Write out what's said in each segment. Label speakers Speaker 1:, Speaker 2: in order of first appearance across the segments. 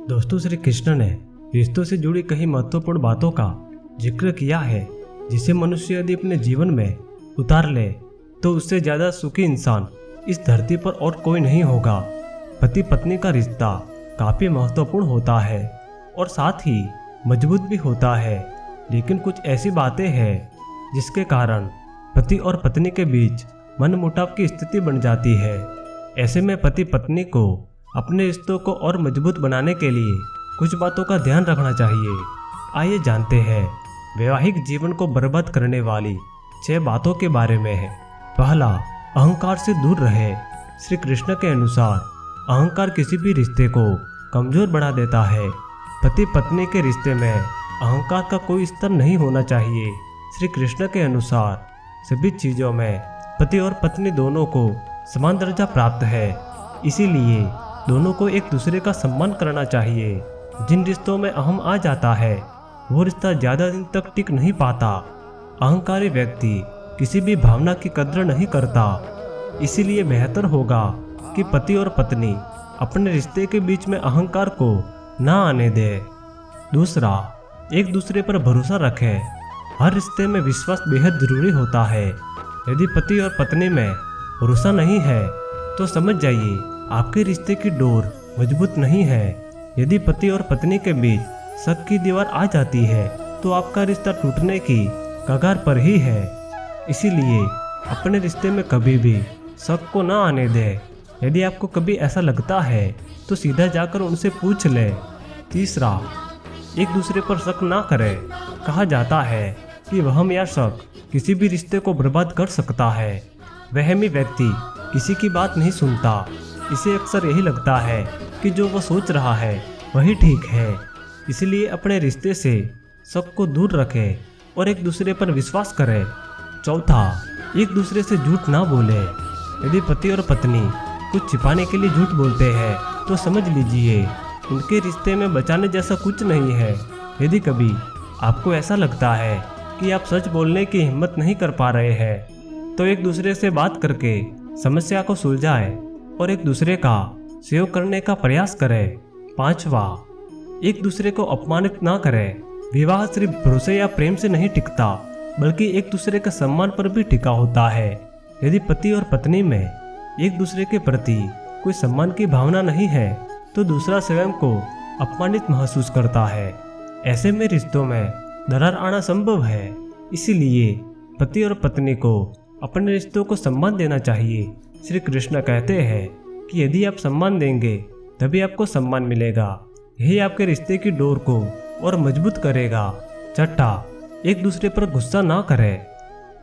Speaker 1: दोस्तों, श्री कृष्ण ने रिश्तों से जुड़ी कई महत्वपूर्ण बातों का जिक्र किया है, जिसे मनुष्य यदि अपने जीवन में उतार ले तो उससे ज्यादा सुखी इंसान इस धरती पर और कोई नहीं होगा। पति पत्नी का रिश्ता काफी महत्वपूर्ण होता है और साथ ही मजबूत भी होता है, लेकिन कुछ ऐसी बातें हैं जिसके कारण पति और पत्नी के बीच मनमुटाव की स्थिति बन जाती है। ऐसे में पति पत्नी को अपने रिश्तों को और मजबूत बनाने के लिए कुछ बातों का ध्यान रखना चाहिए। आइए जानते हैं वैवाहिक जीवन को बर्बाद करने वाली 6 बातों के बारे में है। पहला, अहंकार से दूर रहे। श्री कृष्ण के अनुसार अहंकार किसी भी रिश्ते को कमजोर बना देता है। पति पत्नी के रिश्ते में अहंकार का कोई स्तर नहीं होना चाहिए। श्री कृष्ण के अनुसार सभी चीजों में पति और पत्नी दोनों को समान दर्जा प्राप्त है, इसीलिए दोनों को एक दूसरे का सम्मान करना चाहिए। जिन रिश्तों में अहम आ जाता है वो रिश्ता ज्यादा दिन तक टिक नहीं पाता। अहंकारी व्यक्ति किसी भी भावना की कद्र नहीं करता, इसीलिए बेहतर होगा कि पति और पत्नी अपने रिश्ते के बीच में अहंकार को ना आने दे। दूसरा, एक दूसरे पर भरोसा रखें। हर रिश्ते में विश्वास बेहद जरूरी होता है। यदि पति और पत्नी में भरोसा नहीं है तो समझ जाइए आपके रिश्ते की डोर मजबूत नहीं है। यदि पति और पत्नी के बीच शक की दीवार आ जाती है तो आपका रिश्ता टूटने की कगार पर ही है। इसीलिए अपने रिश्ते में कभी भी शक को ना आने दें। यदि आपको कभी ऐसा लगता है तो सीधा जाकर उनसे पूछ लें। तीसरा, एक दूसरे पर शक ना करें। कहा जाता है कि वहम या शक किसी भी रिश्ते को बर्बाद कर सकता है। वहमी व्यक्ति किसी की बात नहीं सुनता। इसे अक्सर यही लगता है कि जो वह सोच रहा है वही ठीक है। इसलिए अपने रिश्ते से शक को दूर रखें और एक दूसरे पर विश्वास करें। चौथा, एक दूसरे से झूठ ना बोले। यदि पति और पत्नी कुछ छिपाने के लिए झूठ बोलते हैं तो समझ लीजिए उनके रिश्ते में बचाने जैसा कुछ नहीं है। यदि कभी आपको ऐसा लगता है कि आप सच बोलने की हिम्मत नहीं कर पा रहे हैं तो एक दूसरे से बात करके समस्या को सुलझाएं और एक दूसरे का सहयोग करने का प्रयास करें। पांचवा, एक दूसरे को अपमानित ना करें। विवाह सिर्फ भरोसे या प्रेम से नहीं टिकता, बल्कि एक दूसरे के सम्मान पर भी टिका होता है। यदि पति और पत्नी में एक दूसरे के प्रति कोई सम्मान की भावना नहीं है तो दूसरा स्वयं को अपमानित महसूस करता है। ऐसे में रिश्तों में दरार आना संभव है। इसीलिए पति और पत्नी को अपने रिश्तों को सम्मान देना चाहिए। श्री कृष्ण कहते हैं कि यदि आप सम्मान देंगे तभी आपको सम्मान मिलेगा। यही आपके रिश्ते की डोर को और मजबूत करेगा। छठा, एक दूसरे पर गुस्सा ना करें।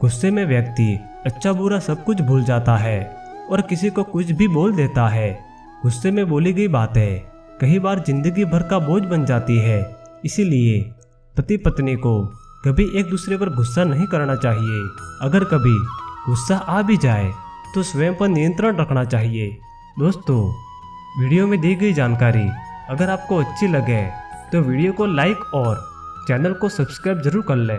Speaker 1: गुस्से में व्यक्ति अच्छा बुरा सब कुछ भूल जाता है और किसी को कुछ भी बोल देता है। गुस्से में बोली गई बातें कई बार जिंदगी भर का बोझ बन जाती है। इसीलिए पति पत्नी को कभी एक दूसरे पर गुस्सा नहीं करना चाहिए। अगर कभी गुस्सा आ भी जाए तो स्वयं पर नियंत्रण रखना चाहिए। दोस्तों, वीडियो में दी गई जानकारी अगर आपको अच्छी लगे तो वीडियो को लाइक और चैनल को सब्सक्राइब जरूर कर लें।